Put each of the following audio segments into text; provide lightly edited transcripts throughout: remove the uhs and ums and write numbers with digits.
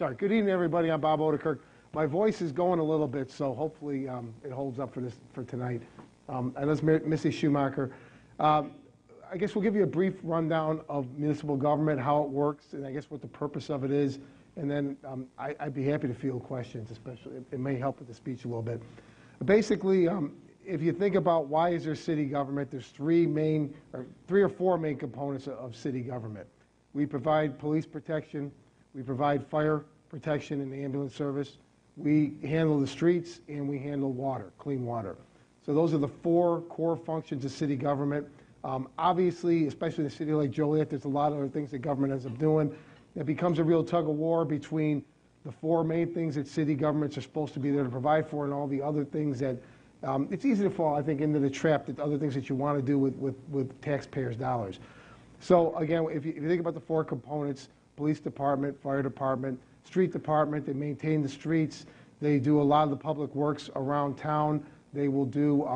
start. Good evening, everybody. I'm Bob O'DeKirk. My voice is going a little bit, so hopefully it holds up for tonight. And that's Missey Schumacher. I guess we'll give you a brief rundown of municipal government, how it works, and I guess what the purpose of it is. And then I'd be happy to field questions, especially. It may help with the speech a little bit. Basically, if you think about why is there city government, there's three or four main components of city government. We provide police protection, we provide fire protection and ambulance service, we handle the streets, and we handle water, clean water. So those are the four core functions of city government. Obviously, especially in a city like Joliet, there's a lot of other things that government ends up doing. It becomes a real tug of war between the four main things that city governments are supposed to be there to provide for and all the other things that it's easy to fall, I think, into the trap that other things that you want to do with taxpayers' dollars. So again, if you think about the four components, police department, fire department, street department, they maintain the streets, they do a lot of the public works around town, they will do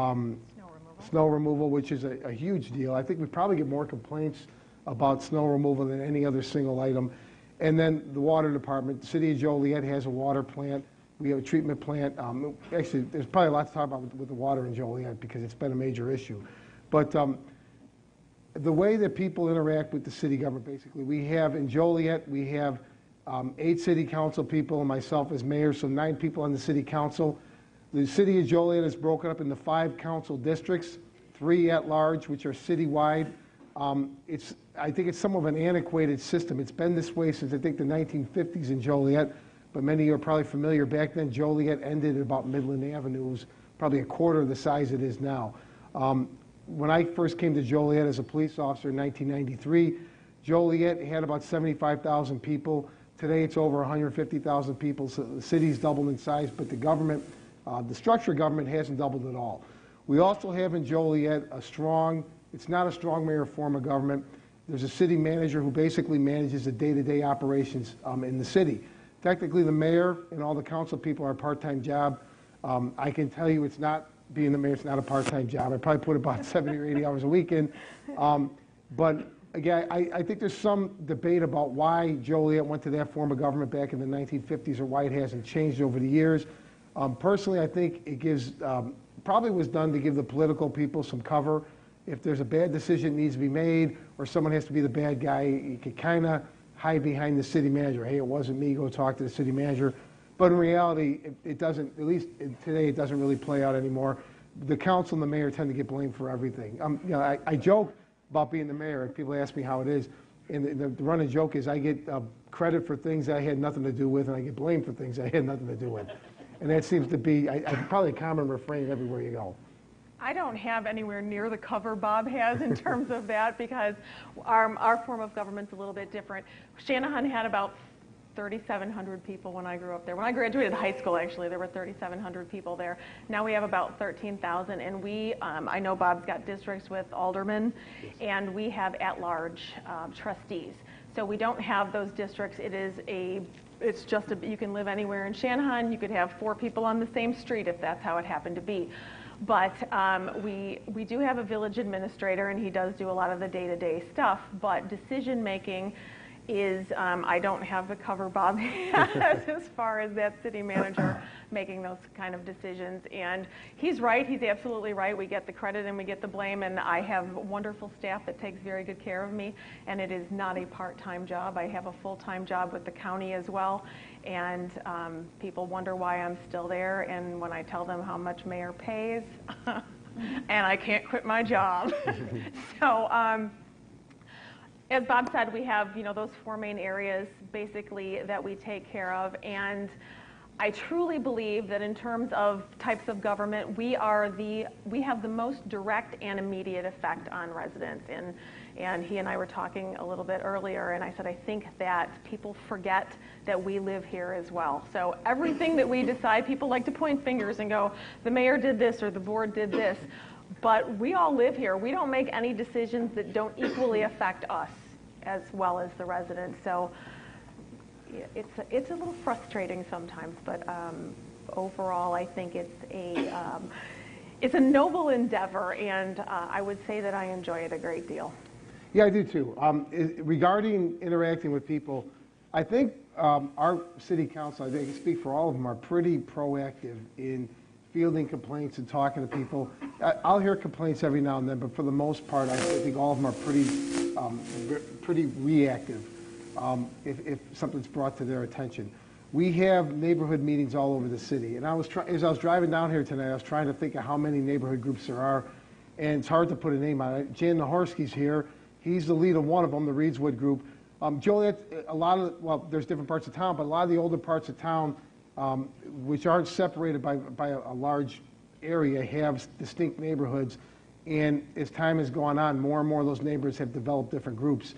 snow removal, which is a huge deal. I think we probably get more complaints about snow removal than any other single item. And then the water department, the city of Joliet has a water plant, we have a treatment plant. Actually, there's probably a lot to talk about with the water in Joliet because it's been a major issue. But the way that people interact with the city government, basically, we have in Joliet, we have 8 city council people and myself as mayor, so 9 people on the city council. The city of Joliet is broken up into 5 council districts, 3 at large, which are citywide. I think it's somewhat of an antiquated system. It's been this way since I think the 1950s in Joliet, but many of you are probably familiar. Back then, Joliet ended at about Midland Avenue. It was probably a quarter of the size it is now. When I first came to Joliet as a police officer in 1993, Joliet had about 75,000 people. Today it's over 150,000 people, so the city's doubled in size, but the government, the structure of government hasn't doubled at all. We also have in Joliet it's not a strong mayor form of government. There's a city manager who basically manages the day-to-day operations in the city. Technically, the mayor and all the council people are a part-time job. I can tell you being the mayor, it's not a part-time job. I probably put about 70 or 80 hours a week in. But again, I think there's some debate about why Joliet went to that form of government back in the 1950s or why it hasn't changed over the years. Personally, I think it probably was done to give the political people some cover. If there's a bad decision that needs to be made or someone has to be the bad guy, you could kind of hide behind the city manager. Hey, it wasn't me, go talk to the city manager. But in reality, it doesn't, at least today, it doesn't really play out anymore. The council and the mayor tend to get blamed for everything. I joke about being the mayor. People ask me how it is. And the running joke is I get credit for things I had nothing to do with, and I get blamed for things I had nothing to do with. And that seems to be probably a common refrain everywhere you go. I don't have anywhere near the cover Bob has in terms of that because our form of government's a little bit different. Channahon had about 3,700 people when I grew up there. When I graduated high school, actually, there were 3,700 people there. Now we have about 13,000, and I know Bob's got districts with aldermen, and we have at-large trustees. So we don't have those districts. You can live anywhere in Channahon. You could have 4 people on the same street if that's how it happened to be. But we do have a village administrator, and he does do a lot of the day-to-day stuff, but decision-making is, I don't have the cover Bob has as far as that city manager making those kind of decisions. And he's right, he's absolutely right. We get the credit and we get the blame, and I have wonderful staff that takes very good care of me, and it is not a part-time job. I have a full-time job with the county as well, and people wonder why I'm still there, and when I tell them how much mayor pays, and I can't quit my job. So, as Bob said, we have those 4 main areas basically that we take care of, and I truly believe that in terms of types of government, we have the most direct and immediate effect on residents. And he and I were talking a little bit earlier, and I said I think that people forget that we live here as well. So everything that we decide, people like to point fingers and go, the mayor did this or the board did this. But we all live here. We don't make any decisions that don't equally affect us as well as the residents. So it's a little frustrating sometimes, but overall I think it's a noble endeavor, and I would say that I enjoy it a great deal. Yeah, I do too. Regarding interacting with people, I think our city council, I think I can speak for all of them, are pretty proactive in fielding complaints and talking to people. I'll hear complaints every now and then, but for the most part, I think all of them are pretty reactive if something's brought to their attention. We have neighborhood meetings all over the city, and as I was driving down here tonight, I was trying to think of how many neighborhood groups there are, and it's hard to put a name on it. Jan Nahorsky's here. He's the lead of one of them, the Reedswood Group. Joliet, there's different parts of town, but a lot of the older parts of town, which aren't separated by a large area, have distinct neighborhoods. And as time has gone on, more and more of those neighborhoods have developed different groups.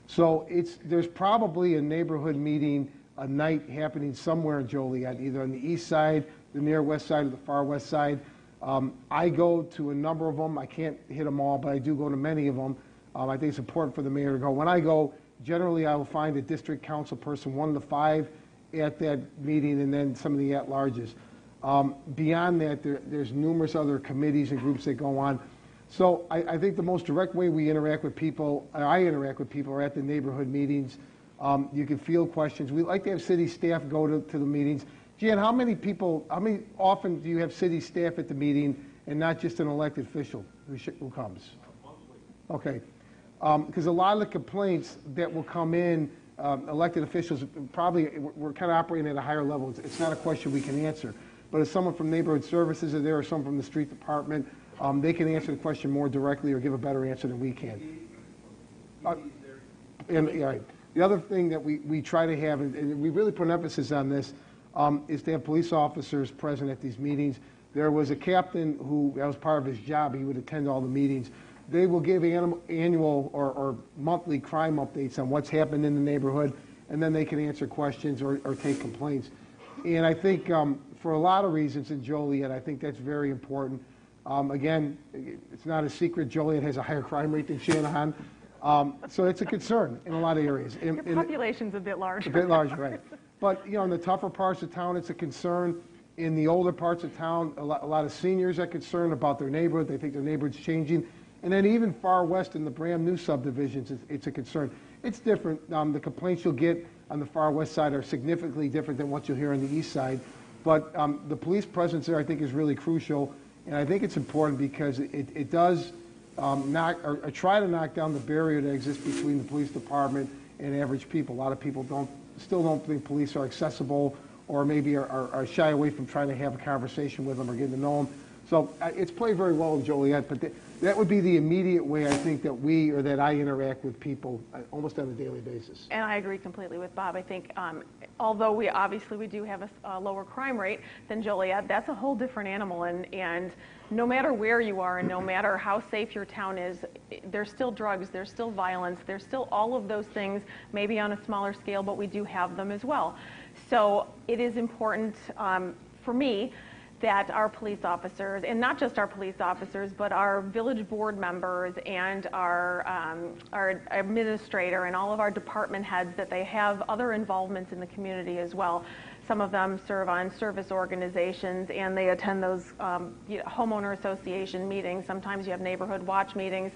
So there's probably a neighborhood meeting a night happening somewhere in Joliet, either on the east side, the near west side, or the far west side. I go to a number of them. I can't hit them all, but I do go to many of them. I think it's important for the mayor to go. When I go, generally I will find a district council person, 1 of the 5, at that meeting, and then some of the at-larges. Beyond that, there's numerous other committees and groups that go on. So I think the most direct way we interact with people, I interact with people, are at the neighborhood meetings. You can field questions. We like to have city staff go to the meetings. Jan, how many often do you have city staff at the meeting and not just an elected official who comes? Okay. Because a lot of the complaints that will come in, elected officials, we're kind of operating at a higher level. It's not a question we can answer. But if someone from neighborhood services is there or someone from the street department, they can answer the question more directly or give a better answer than we can. The other thing that we try to have, and we really put an emphasis on this, is to have police officers present at these meetings. There was a captain who, that was part of his job, he would attend all the meetings. They will give annual or monthly crime updates on what's happened in the neighborhood, and then they can answer questions or take complaints. And I think for a lot of reasons in Joliet, I think that's very important. Again, it's not a secret, Joliet has a higher crime rate than Channahon. So it's a concern in a lot of areas. Your population's a bit larger. A bit larger, right. But, in the tougher parts of town, it's a concern. In the older parts of town, a lot of seniors are concerned about their neighborhood. They think their neighborhood's changing. And then even far west in the brand new subdivisions, it's a concern. It's different. The complaints you'll get on the far west side are significantly different than what you'll hear on the east side. But the police presence there, I think, is really crucial. And I think it's important because it does try to knock down the barrier that exists between the police department and average people. A lot of people still don't think police are accessible, or maybe are shy away from trying to have a conversation with them or getting to know them. So it's played very well in Joliet, but that would be the immediate way I think that I interact with people almost on a daily basis. And I agree completely with Bob. I think although we do have a lower crime rate than Joliet, that's a whole different animal. And no matter where you are and no matter how safe your town is, there's still drugs, there's still violence, there's still all of those things, maybe on a smaller scale, but we do have them as well. So it is important for me that our police officers, and not just our police officers, but our village board members and our administrator and all of our department heads, that they have other involvements in the community as well. Some of them serve on service organizations and they attend those homeowner association meetings. Sometimes you have neighborhood watch meetings.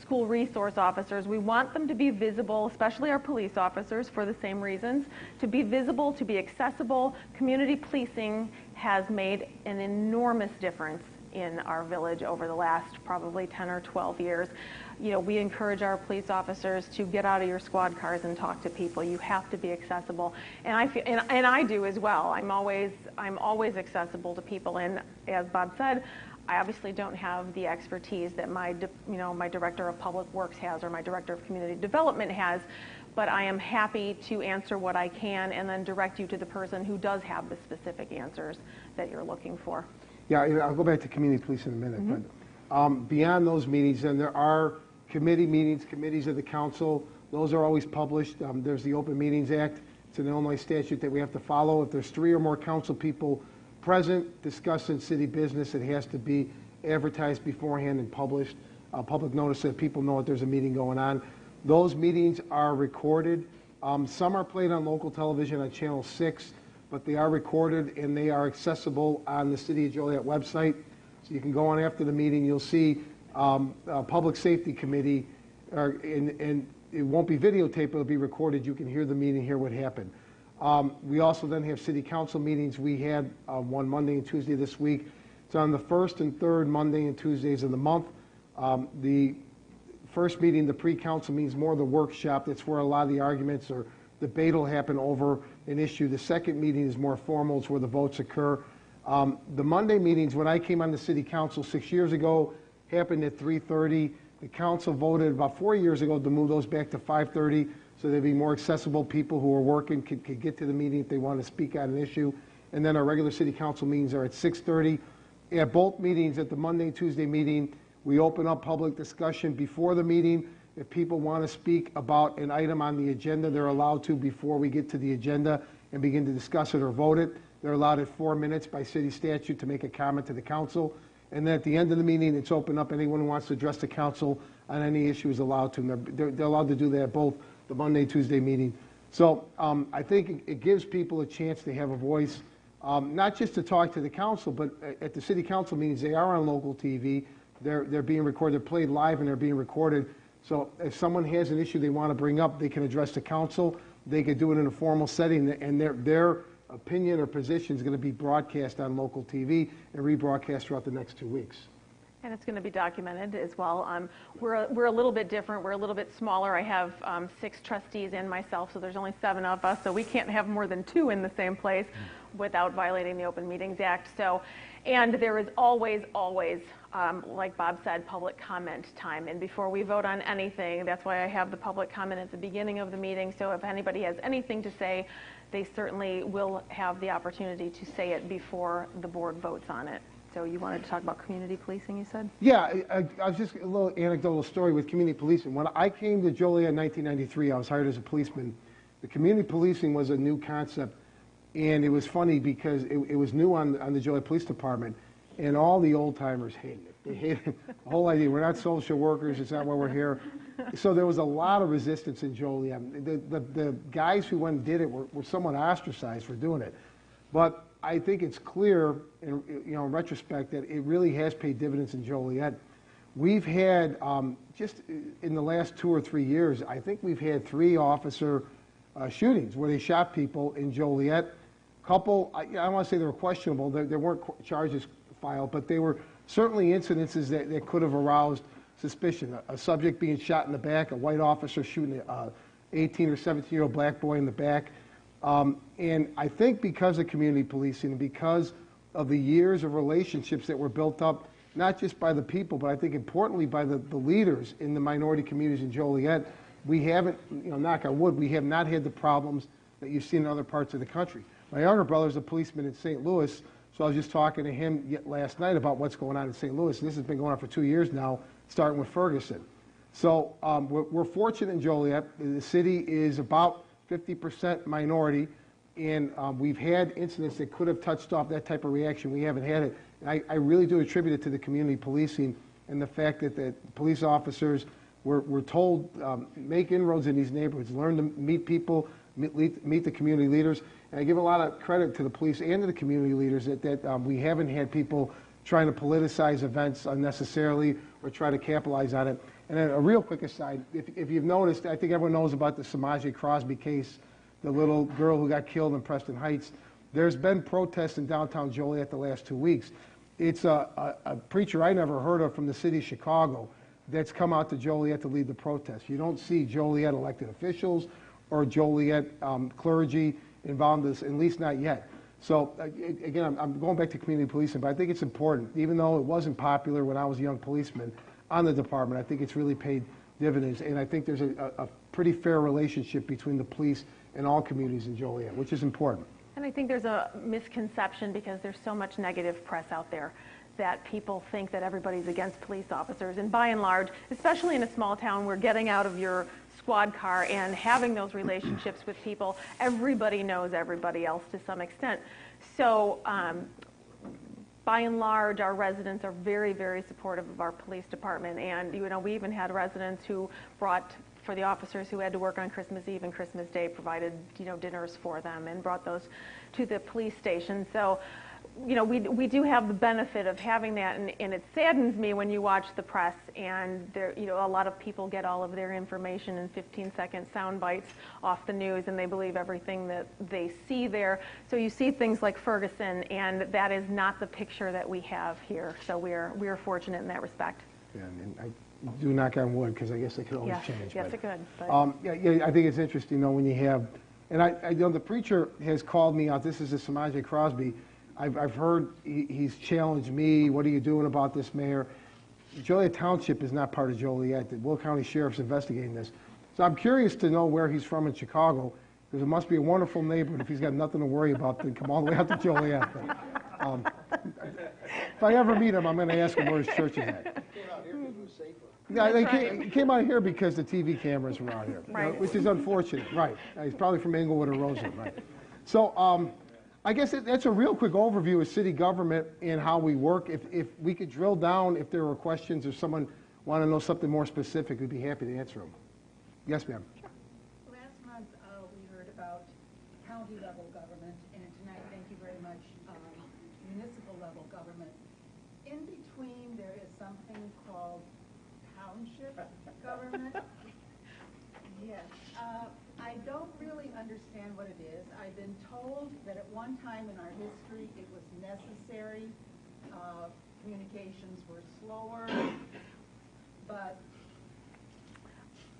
School resource officers, we want them to be visible, especially our police officers, for the same reasons, to be visible, to be accessible. Community policing has made an enormous difference in our village over the last probably 10 or 12 years. We encourage our police officers to get out of your squad cars and talk to people. You have to be accessible, and I do as well. I'm always accessible to people, and as Bob said, I obviously don't have the expertise that my director of public works has or my director of community development has, but I am happy to answer what I can and then direct you to the person who does have the specific answers that you're looking for. Yeah, I'll go back to community police in a minute. Mm-hmm. But beyond those meetings, then there are committee meetings, committees of the council. Those are always published. There's the Open Meetings Act. It's an Illinois statute that we have to follow. If there's 3 or more council people present discussing city business, it has to be advertised beforehand and published, public notice so that people know that there's a meeting going on. Those meetings are recorded. Some are played on local television on Channel 6, but they are recorded and they are accessible on the City of Joliet website. So you can go on after the meeting. You'll see a Public Safety Committee and it won't be videotaped, it'll be recorded. You can hear the meeting, hear what happened. We also then have city council meetings. We had one Monday and Tuesday this week. It's on the first and third Monday and Tuesdays of the month. The first meeting, the pre-council, means more of the workshop. That's where a lot of the arguments or debate will happen over an issue. The second meeting is more formal. It's where the votes occur. The Monday meetings, when I came on the city council 6 years ago, happened at 3:30. The council voted about 4 years ago to move those back to 5:30, so there'd be more accessible. People who are working could get to the meeting if they want to speak on an issue. And then our regular city council meetings are at 6:30. At both meetings, at the Monday and Tuesday meeting, we open up public discussion before the meeting. If people want to speak about an item on the agenda, they're allowed to before we get to the agenda and begin to discuss it or vote it. They're allowed at 4 minutes by city statute to make a comment to the council. And then at the end of the meeting, it's open up. Anyone who wants to address the council on any issue is allowed to. And they're allowed to do that at both the Monday and Tuesday meeting. So I think it gives people a chance to have a voice, not just to talk to the council, but at the city council meetings, they are on local TV. They're being recorded, they're played live, and they're being recorded. So if someone has an issue they want to bring up, they can address the council. They could do it in a formal setting, and their opinion or position is going to be broadcast on local TV and rebroadcast throughout the next 2 weeks. And it's going to be documented as well. We're a little bit different. We're a little bit smaller. I have 6 trustees and myself, so there's only 7 of us. So we can't have more than 2 in the same place without violating the Open Meetings Act. So, and there is always, like Bob said, public comment time. And before we vote on anything, that's why I have the public comment at the beginning of the meeting. So if anybody has anything to say, they certainly will have the opportunity to say it before the board votes on it. So you wanted to talk about community policing, you said? Yeah, I was just a little anecdotal story with community policing. When I came to Joliet in 1993, I was hired as a policeman. The community policing was a new concept, and it was funny because it was new on the Joliet Police Department, and all the old-timers hated it. They hated the whole idea. We're not social workers. It's not why we're here. So there was a lot of resistance in Joliet. The guys who went and did it were somewhat ostracized for doing it. But I think it's clear, in retrospect, that it really has paid dividends in Joliet. We've had, just in the last 2 or 3 years, I think we've had 3 officer shootings where they shot people in Joliet. Couple, I don't want to say they were questionable. There weren't charges filed, but they were certainly incidences that could have aroused suspicion. A subject being shot in the back, a white officer shooting an 18 or 17-year-old black boy in the back. And I think because of community policing and because of the years of relationships that were built up, not just by the people, but I think importantly by the leaders in the minority communities in Joliet, we haven't, knock on wood, we have not had the problems that you've seen in other parts of the country. My younger brother's a policeman in St. Louis, so I was just talking to him last night about what's going on in St. Louis. This has been going on for 2 years now, starting with Ferguson. So we're fortunate in Joliet. The city is about 50% minority, and we've had incidents that could have touched off that type of reaction. We haven't had it. And I really do attribute it to the community policing and the fact that the police officers were told, make inroads in these neighborhoods, learn to meet people, meet the community leaders. And I give a lot of credit to the police and to the community leaders that we haven't had people trying to politicize events unnecessarily or try to capitalize on it. And then a real quick aside, if you've noticed, I think everyone knows about the Samaje Crosby case, the little girl who got killed in Preston Heights. There's been protests in downtown Joliet the last 2 weeks. It's a preacher I never heard of from the city of Chicago that's come out to Joliet to lead the protest. You don't see Joliet elected officials or Joliet clergy involved in this, at least not yet. So again, I'm going back to community policing, but I think it's important. Even though it wasn't popular when I was a young policeman on the department, I think it's really paid dividends. And I think there's a pretty fair relationship between the police and all communities in Joliet, which is important. And I think there's a misconception because there's so much negative press out there that people think that everybody's against police officers. And by and large, especially in a small town, where getting out of your squad car and having those relationships with people, everybody knows everybody else to some extent. So by and large, our residents are very, very supportive of our police department. And we even had residents who brought, for the officers who had to work on Christmas Eve and Christmas Day, provided dinners for them and brought those to the police station. So you know, we do have the benefit of having that, and it saddens me when you watch the press and there, you know, a lot of people get all of their information in 15-second sound bites off the news, and they believe everything that they see there. So you see things like Ferguson, and that is not the picture that we have here. So we are fortunate in that respect. Yeah, and I do knock on wood, because I guess it could always change. Yes, it could. Yeah, I think it's interesting, though, when you have, and I know the preacher has called me out. This is Samaje Crosby. I've heard he's challenged me. What are you doing about this, Mayor? Joliet Township is not part of Joliet. The Will County Sheriff's investigating this. So I'm curious to know where he's from in Chicago, because it must be a wonderful neighborhood. If he's got nothing to worry about, then come all the way out to Joliet. If I ever meet him, I'm going to ask him where his church is at. Yeah, he came out here because the TV cameras were out here, right. Which is unfortunate. Right. He's probably from Englewood or Roseland, right? So I guess that's a real quick overview of city government and how we work. If we could drill down, if there were questions or someone want to know something more specific, we'd be happy to answer them. Yes, ma'am. Sure. Last month we heard about county level government, and tonight, thank you very much, municipal level government. In between, there is something called township government. Yes. I don't really understand what it is. I've been told that at one time in our history it was necessary. Communications were slower, but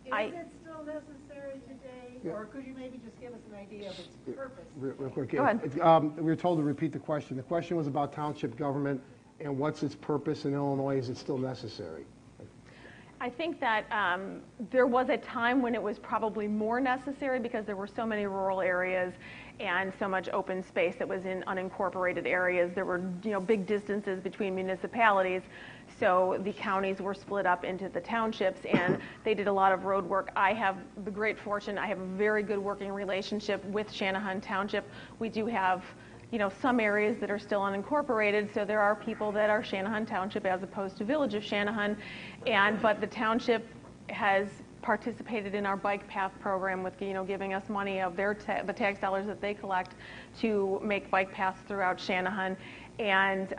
is it still necessary today? Yeah. Or could you maybe just give us an idea of its purpose? Real quick. Go ahead. We were told to repeat the question. The question was about township government and what's its purpose in Illinois. Is it still necessary? I think that there was a time when it was probably more necessary because there were so many rural areas and so much open space that was in unincorporated areas. There were, you know, big distances between municipalities, so the counties were split up into the townships, and they did a lot of road work. I have the great fortune, I have a very good working relationship with Channahon Township. We do have, you know, some areas that are still unincorporated, so there are people that are Channahon Township as opposed to Village of Channahon, but the township has participated in our bike path program with, you know, giving us money of their the tax dollars that they collect to make bike paths throughout Channahon, and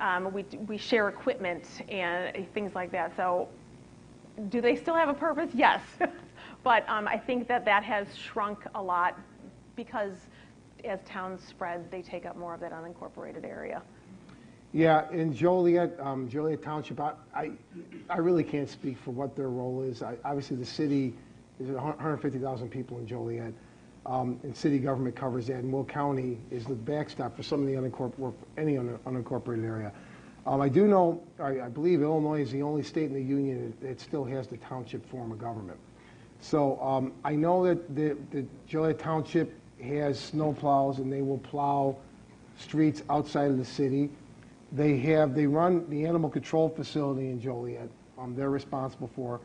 we share equipment and things like that. So do they still have a purpose? Yes. But I think that has shrunk a lot because as towns spread, they take up more of that unincorporated area. Yeah, in Joliet, Joliet Township, I really can't speak for what their role is. Obviously, the city is 150,000 people in Joliet, and city government covers that, and Will County is the backstop for some of the any unincorporated area. I do know, I believe Illinois is the only state in the union that still has the township form of government. So I know that the Joliet Township has snow plows, and they will plow streets outside of the city. They run the animal control facility in Joliet. They're responsible for,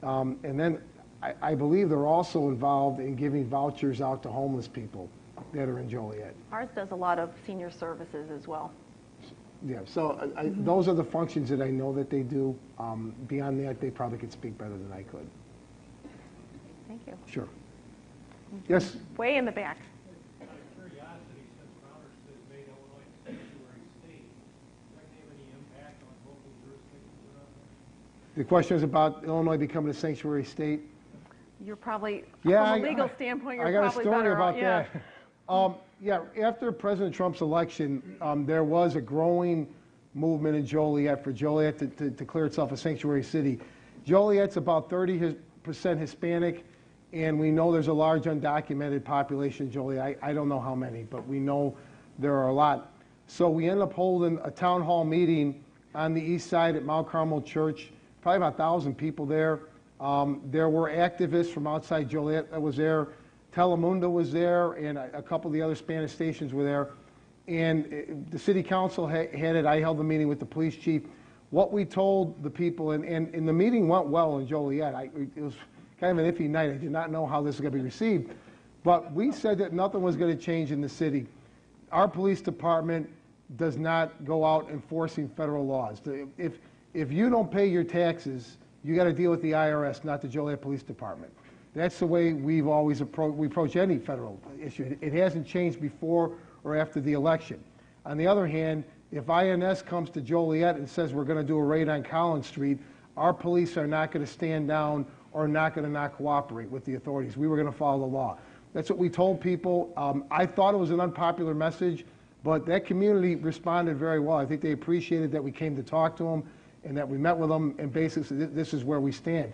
and then I believe they're also involved in giving vouchers out to homeless people that are in Joliet. Ours does a lot of senior services as well. Yeah, so those are the functions that I know that they do. Beyond that, they probably could speak better than I could. Thank you. Sure. Yes? Way in the back. Curiosity, since Roberts has made Illinois a sanctuary state, does that have any impact on local jurisdictions around there? The question is about Illinois becoming a sanctuary state. You're probably, Yeah, from a legal standpoint, you're I got probably a story better about out. that. Yeah, after President Trump's election, there was a growing movement in Joliet for Joliet to declare itself a sanctuary city. Joliet's about 30% Hispanic, and we know there's a large undocumented population in Joliet. I don't know how many, but we know there are a lot. So we ended up holding a town hall meeting on the east side at Mount Carmel Church, probably about 1,000 people there. There were activists from outside Joliet that was there. Telemundo was there, and a couple of the other Spanish stations were there. And the city council had it. I held the meeting with the police chief. What we told the people, and the meeting went well in Joliet. It was kind of an iffy night. I did not know how this was going to be received. But we said that nothing was going to change in the city. Our police department does not go out enforcing federal laws. If you don't pay your taxes, you got to deal with the IRS, not the Joliet Police Department. That's the way we've always approach any federal issue. It hasn't changed before or after the election. On the other hand, If INS comes to Joliet and says we're going to do a raid on Collins Street, our police are not going to stand down or not going to not cooperate with the authorities. We were going to follow the law. That's what we told people. I thought it was an unpopular message, but that community responded very well. I think they appreciated that we came to talk to them and that we met with them, and basically this is where we stand.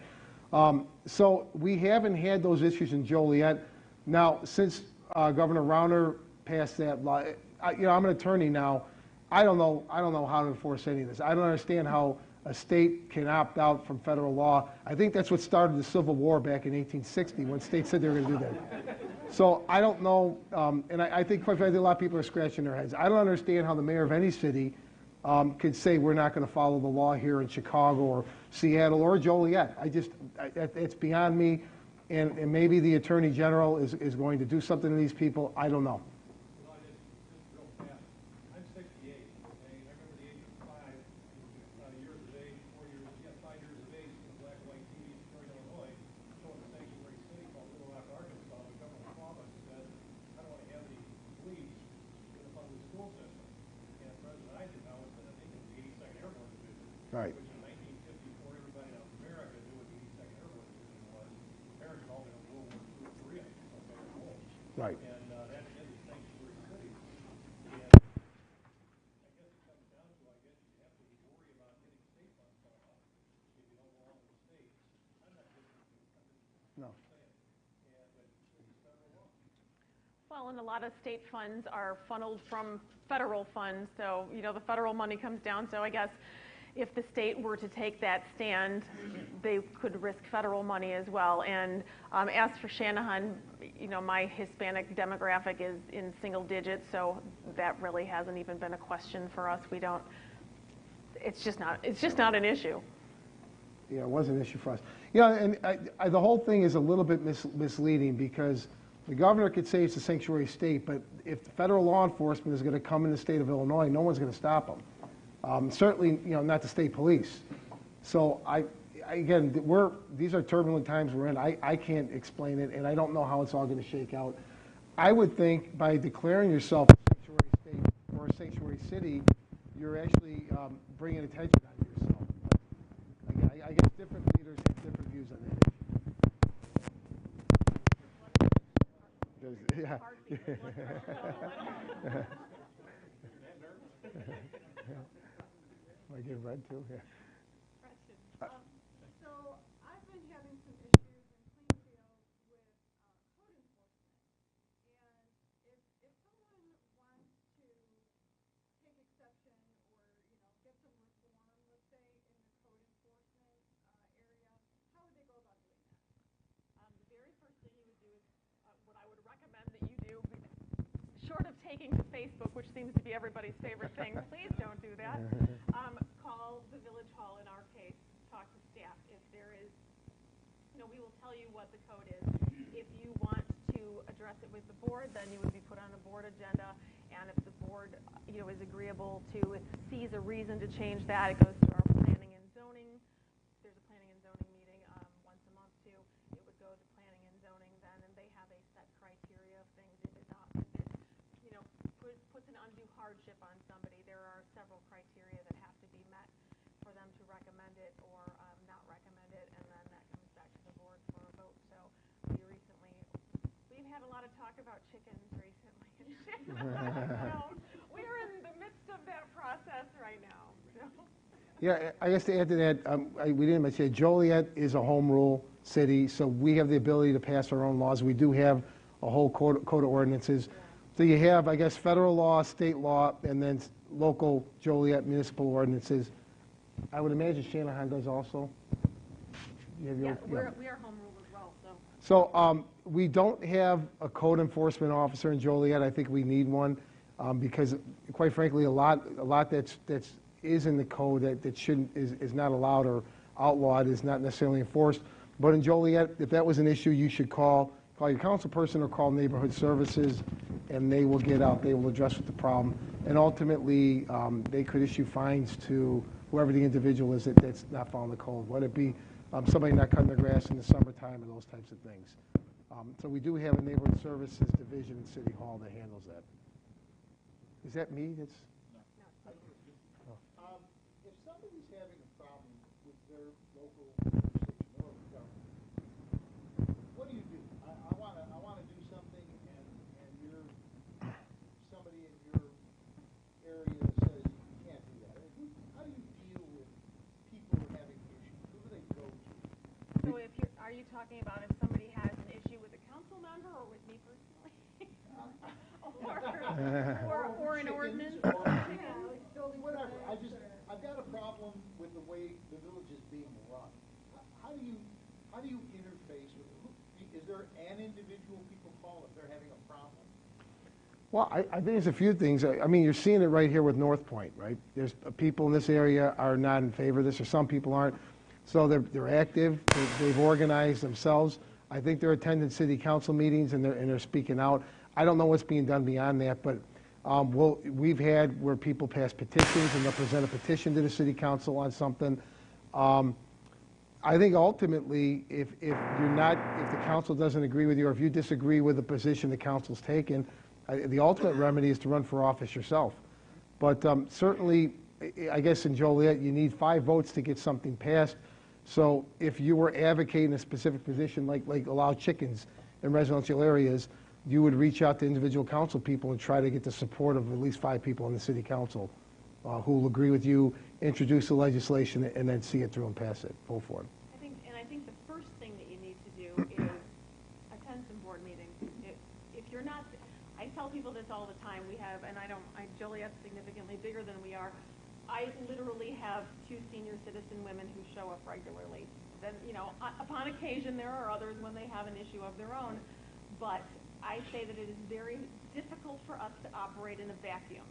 So we haven't had those issues in Joliet. Now, since Governor Rauner passed that law, I'm an attorney now. I don't know how to enforce any of this. I don't understand how a state can opt out from federal law. I think that's what started the Civil War back in 1860 when states said they were going to do that. So I don't know, and I think quite frankly a lot of people are scratching their heads. I don't understand how the mayor of any city could say we're not going to follow the law here in Chicago or Seattle or Joliet. It's beyond me, and maybe the Attorney General is going to do something to these people. I don't know. Right. Which in 1954, everybody in America knew what the 82nd Airborne Division was. Parents called it World War II or Korea. Okay, at home. Right. And that is sanctuary cities. And I guess it comes down to, I guess you have to worry about getting state funds cut off if you don't belong to the state. I'm not getting it. No. But this is federal law. Well, and a lot of state funds are funneled from federal funds, so the federal money comes down. So I guess if the state were to take that stand, they could risk federal money as well. And as for Channahon, my Hispanic demographic is in single digits, so that really hasn't even been a question for us. We don't. It's just not an issue. Yeah, it was an issue for us. And the whole thing is a little bit misleading because the governor could say it's a sanctuary state, but if the federal law enforcement is going to come in the state of Illinois, no one's going to stop them. Certainly, not the state police. So again, these are turbulent times we're in. I can't explain it, and I don't know how it's all going to shake out. I would think by declaring yourself a sanctuary state or a sanctuary city, you're actually bringing attention on yourself. But again, I guess different leaders have different views on that issue. Yeah. I get red too. Yeah. So I've been having some issues in Plainfield with code enforcement, and if someone wants to take exception or get some reform, let's say in the code enforcement area, how would they go about doing that? The very first thing you would do is what I would recommend that you do, short of taking to Facebook, which seems to be everybody's favorite thing. Please don't do that. Call the village hall in our case, talk to staff. If there is, we will tell you what the code is. If you want to address it with the board, then you would be put on a board agenda. And if the board, is agreeable to, if it sees a reason to change that, it goes to our planning and zoning. There's a planning and zoning meeting once a month too. It would go to planning and zoning then, and they have a set criteria of things. If it puts an undue hardship on somebody, there are several criteria that have to be met for them to recommend it or not recommend it, and then that comes back to the board for a vote. So we've had a lot of talk about chickens recently. So we're in the midst of that process right now. So. Yeah, I guess to add to that, we didn't mention Joliet is a home rule city, so we have the ability to pass our own laws. We do have a whole code of ordinances. So you have, I guess, federal law, state law, and then local Joliet municipal ordinances. I would imagine Channahon does also. We are home rule as well. So we don't have a code enforcement officer in Joliet. I think we need one because, quite frankly, a lot that's is in the code that shouldn't is not allowed or outlawed is not necessarily enforced. But in Joliet, if that was an issue, you should call your council person or call neighborhood services, and they will get out. They will address the problem, and ultimately they could issue fines to whoever the individual is that's not following the code, whether it be somebody not cutting their grass in the summertime and those types of things. So we do have a neighborhood services division in City Hall that handles that. Is that me? other local organizations, no other government. What do? I wanna do something, and you're, somebody in your area says you can't do that. How do you deal with people having issues? Who do they go to? So are you talking about if somebody has an issue with a council member or with me personally? or an ordinance? Whatever. I've got a problem with the way the village is being run. How do you interface with them? Is there an individual people call if they're having a problem? Well, I think there's a few things. I mean, you're seeing it right here with North Point, right? There's people in this area are not in favor of this, or some people aren't. So they're active. They've organized themselves. I think they're attending city council meetings and they're speaking out. I don't know what's being done beyond that, but we've had where people pass petitions and they'll present a petition to the city council on something. I think ultimately, if the council doesn't agree with you, or if you disagree with the position the council's taken, the ultimate remedy is to run for office yourself. But certainly, I guess in Joliet, you need 5 votes to get something passed. So if you were advocating a specific position, like allow chickens in residential areas, you would reach out to individual council people and try to get the support of at least 5 people in the city council who will agree with you, introduce the legislation, and then see it through and pass it. Vote for it. I think the first thing that you need to do is attend some board meetings. If you're not, I tell people this all the time. We have, and Joliet's significantly bigger than we are. I literally have 2 senior citizen women who show up regularly. Then, upon occasion, there are others when they have an issue of their own, but I say that it is very difficult for us to operate in a vacuum.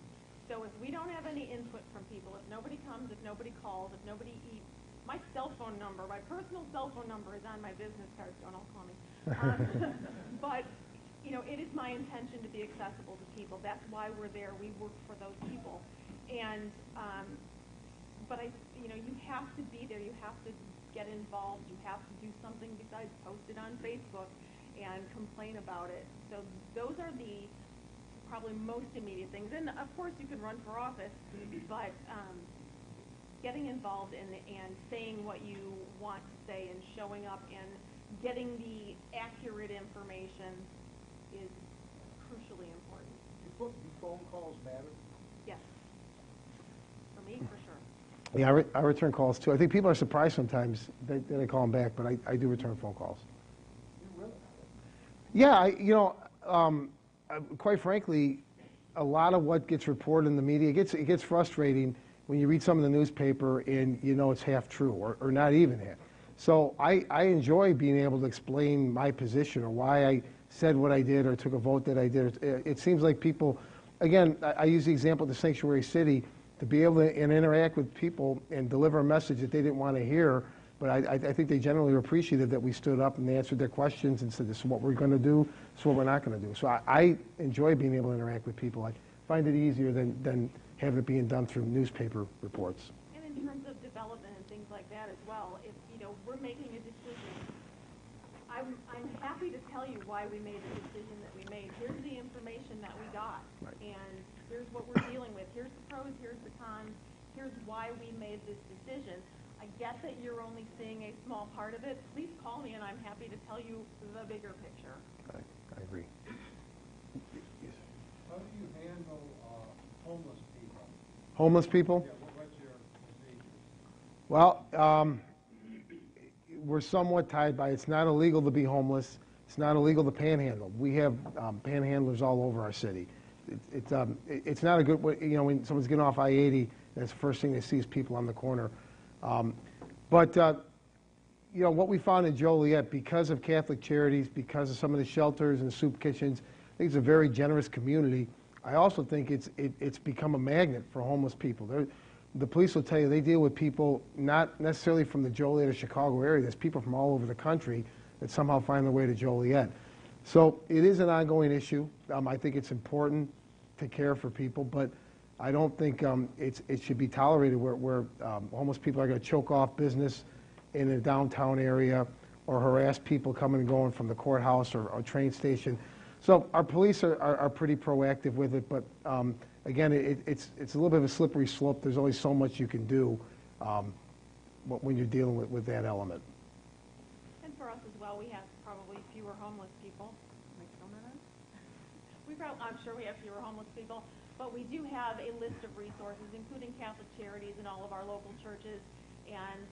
So if we don't have any input from people, if nobody comes, if nobody calls, if nobody eats, my cell phone number, my personal cell phone number is on my business card, so don't call me. But, it is my intention to be accessible to people. That's why we're there. We work for those people. And, but you have to be there. You have to get involved. You have to do something besides post it on Facebook and complain about it. So those are the probably most immediate things. And of course you can run for office, but getting involved and saying what you want to say and showing up and getting the accurate information is crucially important. Do phone calls matter? Yes. For me, for sure. Yeah, I return calls too. I think people are surprised sometimes that I call them back, but I do return phone calls. You really? Yeah, quite frankly, a lot of what gets reported in the media, it gets frustrating when you read some of the newspaper and it's half true or not even half. So I enjoy being able to explain my position or why I said what I did or took a vote that I did. It seems like people, again, I use the example of the sanctuary city, to be able to interact with people and deliver a message that they didn't want to hear, but I think they generally were appreciative that we stood up and they answered their questions and said, this is what we're going to do, this is what we're not going to do. So I enjoy being able to interact with people. I find it easier than having it being done through newspaper reports. And in terms of development and things like that as well, if we're making a decision, I'm happy to tell you why we made the decision that we made. Here's the information that we got, right. And here's what we're dealing with. Here's the pros, here's the cons, here's why we made this decision. I get that you're only seeing a small part of it. Please call me and I'm happy to tell you the bigger picture. I agree. How do you handle homeless people? Homeless people? Yeah, what's your procedure? Well, we're somewhat tied by it's not illegal to be homeless. It's not illegal to panhandle. We have panhandlers all over our city. It's not a good way, when someone's getting off I-80, that's the first thing they see is people on the corner. But what we found in Joliet, because of Catholic Charities, because of some of the shelters and soup kitchens, I think it's a very generous community. I also think it's become a magnet for homeless people. The police will tell you they deal with people not necessarily from the Joliet or Chicago area. There's people from all over the country that somehow find their way to Joliet. So it is an ongoing issue. I think it's important to care for people, but I don't think it should be tolerated where homeless people are going to choke off business in a downtown area or harass people coming and going from the courthouse or train station. So our police are pretty proactive with it, but again, it's a little bit of a slippery slope. There's only so much you can do. when you're dealing with that element. And for us as well, we have probably fewer homeless people. Am I still not on? I'm sure we have fewer homeless people, but we do have a list of resources, including Catholic Charities and all of our local churches. And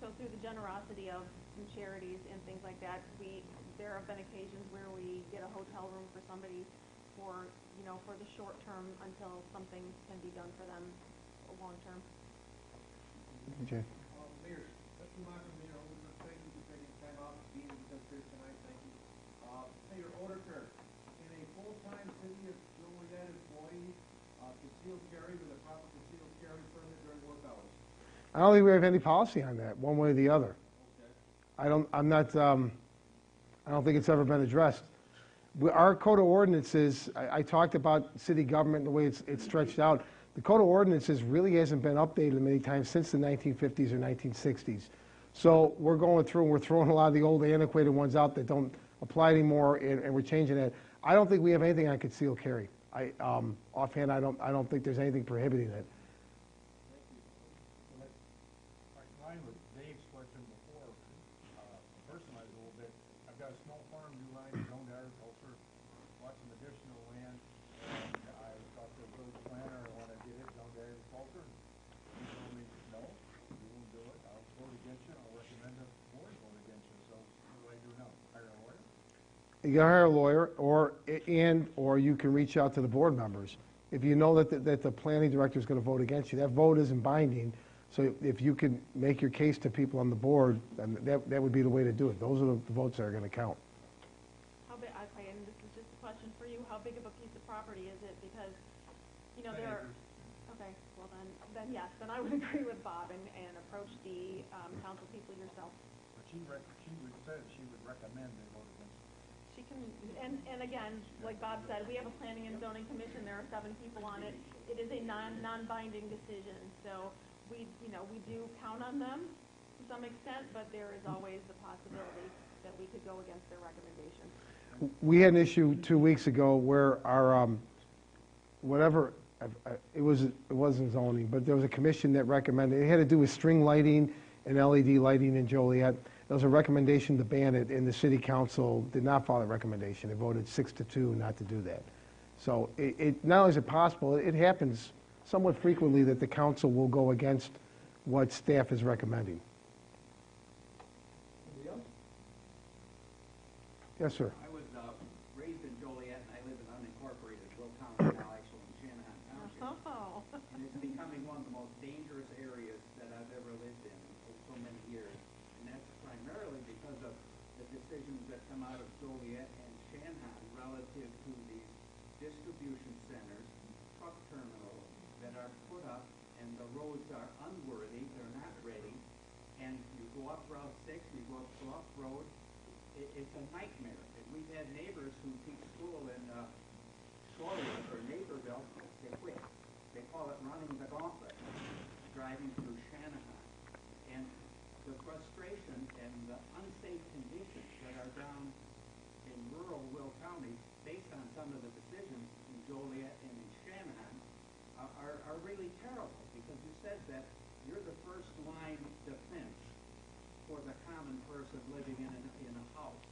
so through the generosity of some charities and things like that, there have been occasions where we get a hotel room for somebody for the short term until something can be done for them long term. Okay. Mayor, Mr. Schumacher, Mayor O'DeKirk, thank you for taking time out to be with us here tonight. Thank you. Mayor O'DeKirk, can a full-time city of Joliet employee concealed carry with a proper concealed carry permit during work hours? I don't think we have any policy on that, one way or the other. Okay. I don't think it's ever been addressed. Our code of ordinances, I talked about city government and the way it's stretched out. The code of ordinances really hasn't been updated many times since the 1950s or 1960s. So we're going through and we're throwing a lot of the old antiquated ones out that don't apply anymore, and we're changing that. I don't think we have anything on concealed carry. Offhand, I don't think there's anything prohibiting it. In line with Dave's question before, personalize a little bit. I've got a small farm, new line, zoned agriculture, lots of additional land, and I talked to a village planner, I want to get it zoned agriculture. He told me, no, you won't do it, I'll vote against you, I'll recommend the board vote against you. So what do I do now? Hire a lawyer? You can hire a lawyer, or you can reach out to the board members. If you know that the planning director is going to vote against you, that vote isn't binding. So if you can make your case to people on the board, then that would be the way to do it. Those are the votes that are going to count. How big? Okay, and this is just a question for you. How big of a piece of property is it? Because there are. Okay, well then yes, then I would agree with Bob and approach the council people yourself. But she said she would recommend they vote against it. She can, and again, like Bob said, we have a planning and zoning commission. There are 7 people on it. It is a non-binding decision, so we do count on them to some extent, but there is always the possibility that we could go against their recommendation. We had an issue 2 weeks ago where our it wasn't zoning, but there was a commission that recommended, it had to do with string lighting and LED lighting in Joliet. There was a recommendation to ban it, and the city council did not follow the recommendation. They voted 6-2 not to do that. So it not only is it possible, it happens somewhat frequently that the council will go against what staff is recommending. Anybody else? Yes, sir. I was raised in Joliet, and I live in unincorporated Will County now, actually in Channahon Township. Oh. And it's becoming one of the most dangerous areas that I've ever lived in for so many years. And that's primarily because of the decisions that come out of Joliet and Channahon relative to these distribution centers, truck terminals that are put up, and the roads are unworthy, they're not ready. And you go up Route 6, you go up Bluff Road, it's a nightmare. And we've had neighbors who teach school in Joliet or Naperville, they quit. They call it running the gauntlet, driving through Channahon. And the frustration and the unsafe conditions that are down in rural Will County, based on some of the decisions in Joliet and in Channahon, are really terrible, because you said that you're the first line defense for the common person living in a house.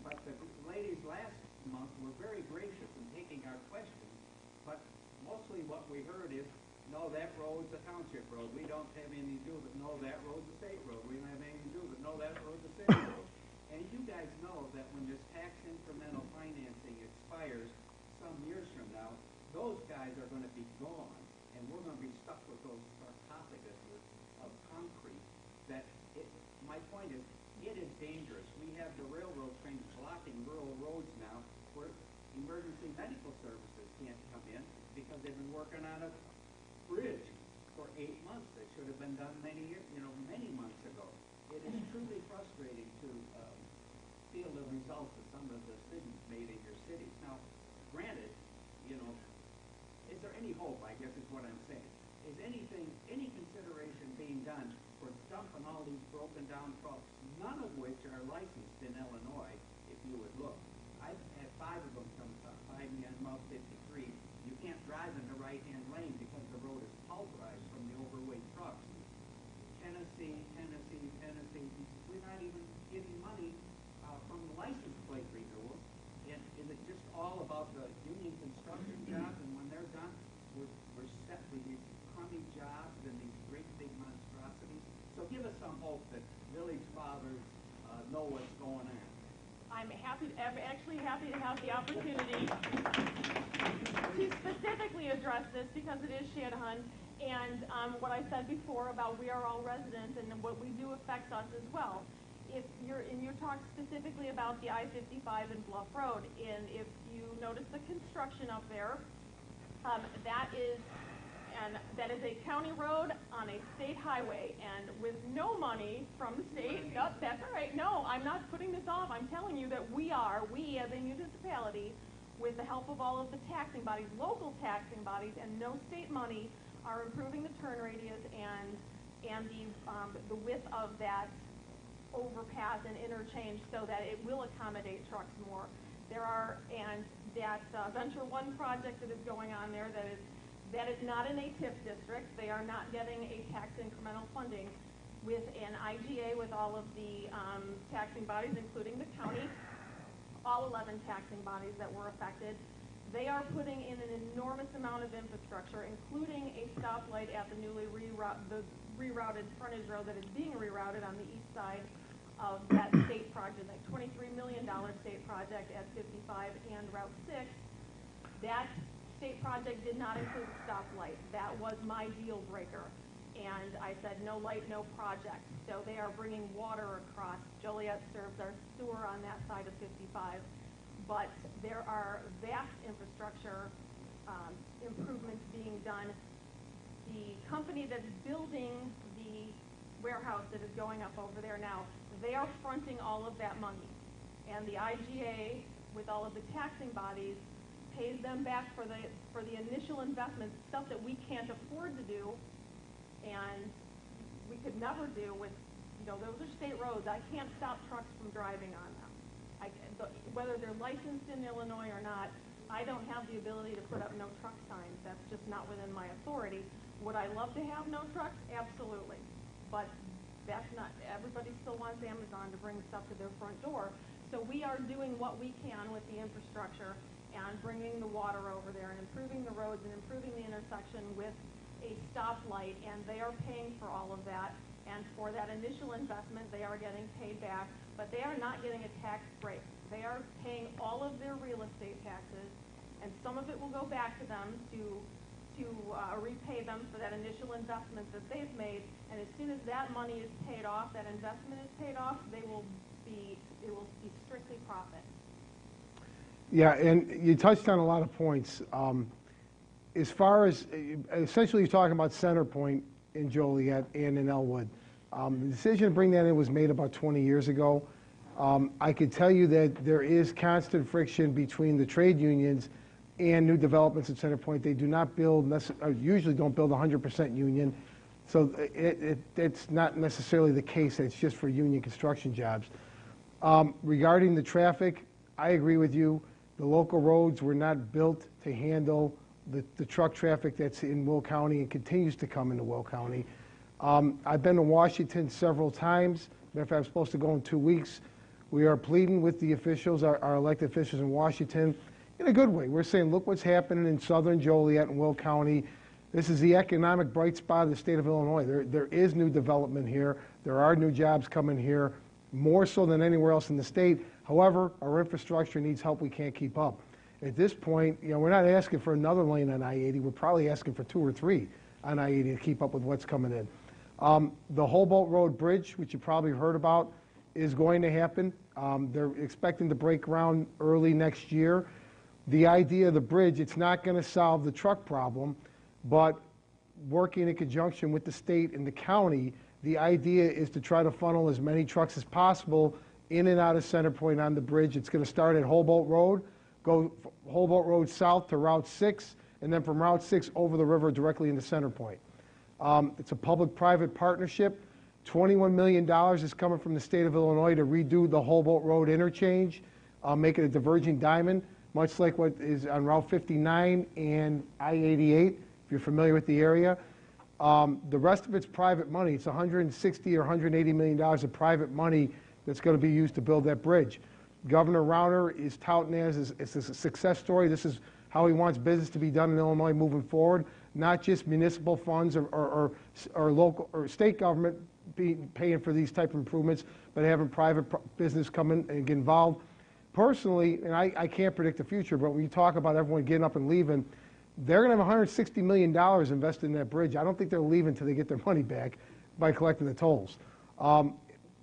But the ladies last month were very gracious in taking our questions, but mostly what we heard is, no, that road's a township road. We don't have anything to do with it. No, that road's a state road. We don't have anything to do with it. No, that road's a state road. And you guys know that when this tax incremental financing expires some years from now, those guys are going to be gone, and we're going to be stuck with those sarcophaguses of concrete. My point is, it is dangerous. We have the railroad trains blocking rural roads now, where emergency medical services can't come in because they've been working on a bridge for 8 months. That should have been done many months ago. It is truly frustrating to feel the results of some of the decisions made in your cities. Now, granted, is there any hope, I guess is what I'm saying. Is any consideration being done for dumping all these broken down trucks, none of which are licensed in Illinois, if you would look? I've had 5 of them come 5 and Route 53. You can't drive in the right-hand lane because the road is pulverized from the overweight trucks. Tennessee I'm actually happy to have the opportunity to specifically address this because it is Channahon, and what I said before about we are all residents and what we do affects us as well. If you're talking specifically about the I-55 and Bluff Road, and if you notice the construction up there, that is a county road on a state highway, and with no money from the state. Nope, that's all right. No, I'm not putting this off. I'm telling you that we as a municipality, with the help of all of the taxing bodies, local taxing bodies, and no state money, are improving the turn radius and the width of that overpass and interchange so that it will accommodate trucks more. And that Venture One project that is going on there, that is not in a TIF district. They are not getting a tax incremental funding with an IGA with all of the taxing bodies, including the county, all 11 taxing bodies that were affected. They are putting in an enormous amount of infrastructure, including a stoplight at the newly rerouted frontage road that is being rerouted on the east side of that state project, that $23 million state project at 55 and Route 6. That state project did not include a stoplight. That was my deal breaker. And I said, no light, no project. So they are bringing water across. Joliet serves our sewer on that side of 55. But there are vast infrastructure improvements being done. The company that's building the warehouse that is going up over there now, they are fronting all of that money. And the IGA, with all of the taxing bodies, pays them back for the initial investments, stuff that we can't afford to do, and we could never do with, those are state roads. I can't stop trucks from driving on them. Whether they're licensed in Illinois or not, I don't have the ability to put up no truck signs. That's just not within my authority. Would I love to have no trucks? Absolutely. But that's not, everybody still wants Amazon to bring stuff to their front door. So we are doing what we can with the infrastructure and bringing the water over there and improving the roads and improving the intersection with a stoplight, and they are paying for all of that. And for that initial investment, they are getting paid back, but they are not getting a tax break. They are paying all of their real estate taxes, and some of it will go back to them to repay them for that initial investment that they've made. And as soon as that money is paid off, that investment is paid off, it will be strictly profit. Yeah, and you touched on a lot of points. As far as, essentially you're talking about Center Point in Joliet and in Elwood. The decision to bring that in was made about 20 years ago. I could tell you that there is constant friction between the trade unions and new developments at Center Point. They do not build, usually don't build 100% union. So it's not necessarily the case that it's just for union construction jobs. Regarding the traffic, I agree with you. The local roads were not built to handle the truck traffic that's in Will County and continues to come into Will County. I've been to Washington several times. Matter of fact, I'm supposed to go in 2 weeks. We are pleading with the officials, our elected officials in Washington, in a good way. We're saying, look what's happening in southern Joliet and Will County. This is the economic bright spot of the state of Illinois. There is new development here. There are new jobs coming here, more so than anywhere else in the state. However, our infrastructure needs help. We can't keep up. At this point, we're not asking for another lane on I-80. We're probably asking for 2 or 3 on I-80 to keep up with what's coming in. The Hobart Road Bridge, which you probably heard about, is going to happen. They're expecting to break ground early next year. The idea of the bridge, it's not going to solve the truck problem, but working in conjunction with the state and the county, the idea is to try to funnel as many trucks as possible in and out of Center Point on the bridge. It's going to start at Hobart Road, go Hobart Road south to Route 6, and then from Route 6 over the river directly into Center Point. It's a public-private partnership. $21 million is coming from the state of Illinois to redo the Hobart Road interchange, make it a diverging diamond, much like what is on Route 59 and I-88, if you're familiar with the area. The rest of it's private money. It's $160 or $180 million of private money that's going to be used to build that bridge. Governor Rauner is touting as it's a success story. This is how he wants business to be done in Illinois moving forward, not just municipal funds or local or state government paying for these type of improvements, but having private business come in and get involved. personally, and I can't predict the future, but when you talk about everyone getting up and leaving, they're going to have $160 million invested in that bridge. I don't think they're leaving until they get their money back by collecting the tolls.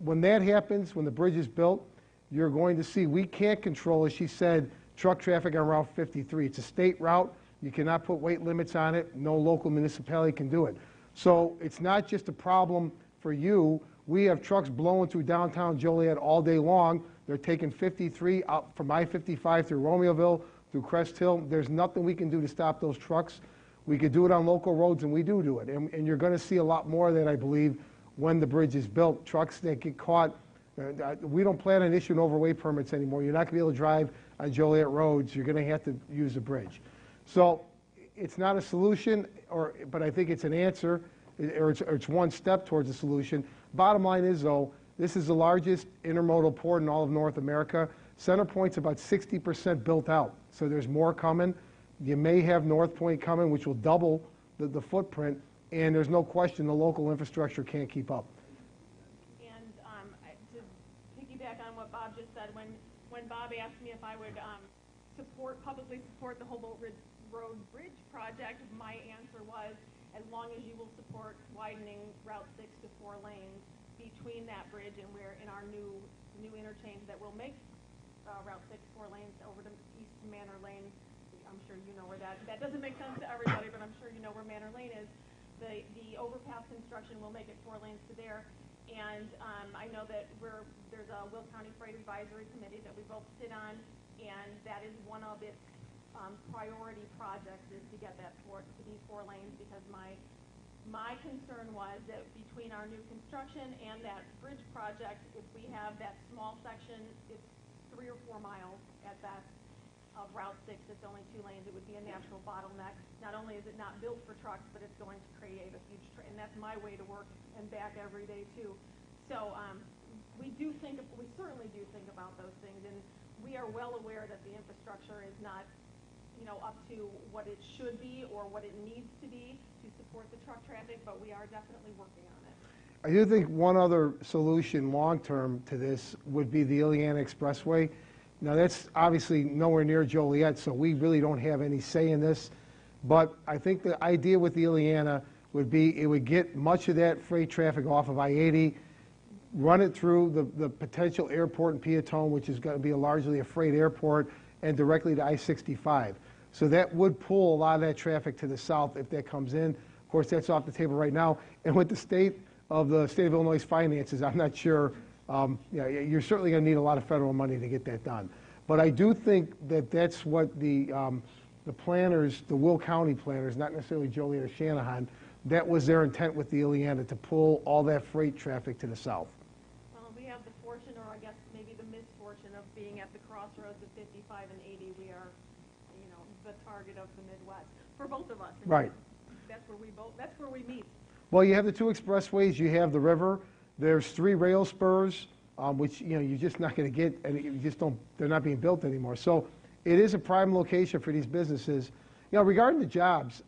When that happens, when the bridge is built, you're going to see, we can't control, as she said, truck traffic on Route 53. It's a state route. You cannot put weight limits on it. No local municipality can do it. So it's not just a problem for you. We have trucks blowing through downtown Joliet all day long. They're taking 53 up from I-55 through Romeoville, through Crest Hill. There's nothing we can do to stop those trucks. We could do it on local roads, and we do it. And you're going to see a lot more of that, I believe, when the bridge is built. Trucks that get caught. We don't plan on issuing overweight permits anymore. You're not going to be able to drive on Joliet roads. You're going to have to use a bridge. So it's not a solution, but I think it's an answer, or it's one step towards a solution. Bottom line is, though, this is the largest intermodal port in all of North America. Center Point's about 60% built out, so there's more coming. You may have North Point coming, which will double the footprint, and there's no question the local infrastructure can't keep up. And to piggyback on what Bob just said, when Bob asked me if I would publicly support the Humboldt Road Bridge project, my answer was, as long as you will support widening Route 6 to 4 lanes between that bridge and we're in our new interchange that will make Route 6 4 lanes over to East Manor Lane. I'm sure you know where that doesn't make sense to everybody, but I'm sure you know where Manor Lane is. The overpass construction will make it 4 lanes to there. And I know that there's a Will County Freight Advisory Committee that we both sit on, and that is one of its priority projects is to get that to be 4 lanes, because my concern was that between our new construction and that bridge project, if we have that small section, it's 3 or 4 miles at best of Route 6, it's only 2 lanes, it would be a natural bottleneck. Not only is it not built for trucks, but it's going to create a huge, and that's my way to work and back every day too. So we certainly do think about those things, and we are well aware that the infrastructure is not, up to what it should be or what it needs to be to support the truck traffic, but we are definitely working on it. I do think one other solution long-term to this would be the Ileana Expressway. Now, that's obviously nowhere near Joliet, so we really don't have any say in this. But I think the idea with the Ileana would be it would get much of that freight traffic off of I-80, run it through the potential airport in Peatone, which is going to be largely a freight airport, and directly to I-65. So that would pull a lot of that traffic to the south if that comes in. Of course, that's off the table right now. And with the state of Illinois' finances, I'm not sure. You're certainly going to need a lot of federal money to get that done. But I do think that that's what the planners, the Will County planners, not necessarily Joliet or Channahon, that was their intent with the Ileana, to pull all that freight traffic to the south. Well, we have the fortune, or I guess maybe the misfortune, of being at the crossroads of 55 and 80. We are, the target of the Midwest for both of us. And right. That's where we meet. Well, you have the 2 expressways. You have the river. There's 3 rail spurs, which you're just not going to get, and you just don't. They're not being built anymore. So it is a prime location for these businesses. Regarding the jobs,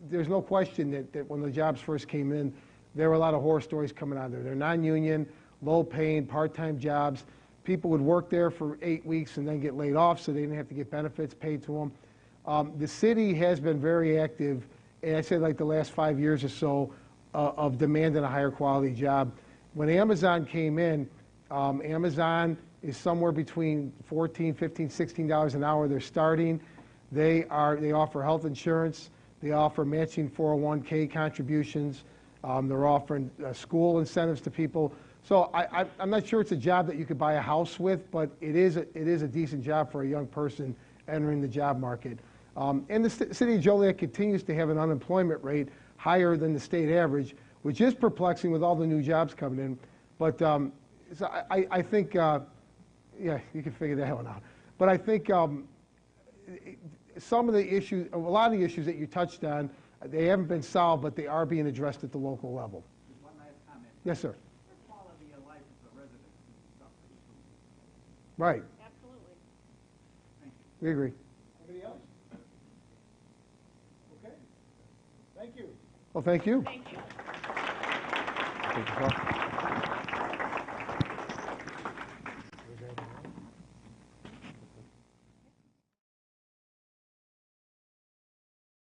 there's no question that when the jobs first came in, there were a lot of horror stories coming out of there. They're non-union, low-paying, part-time jobs. People would work there for 8 weeks and then get laid off, so they didn't have to get benefits paid to them. The city has been very active, and I say like the last 5 years or so, of demanding a higher quality job. When Amazon came in, Amazon is somewhere between $14, $15, $16 an hour. They're starting. They offer health insurance. They offer matching 401k contributions. They're offering school incentives to people. So I'm not sure it's a job that you could buy a house with, but it is a decent job for a young person entering the job market. And the city of Joliet continues to have an unemployment rate higher than the state average, which is perplexing with all the new jobs coming in. But so I think, yeah, you can figure that one out. But I think some of the issues, a lot of the issues that you touched on, they haven't been solved, but they are being addressed at the local level. Just one last comment. Yes, sir. The quality of life of the residents is suffering. Right. Absolutely. Thank you. We agree. Anybody else? Okay. Thank you. Well, thank you. Thank you. Thank you, Paul.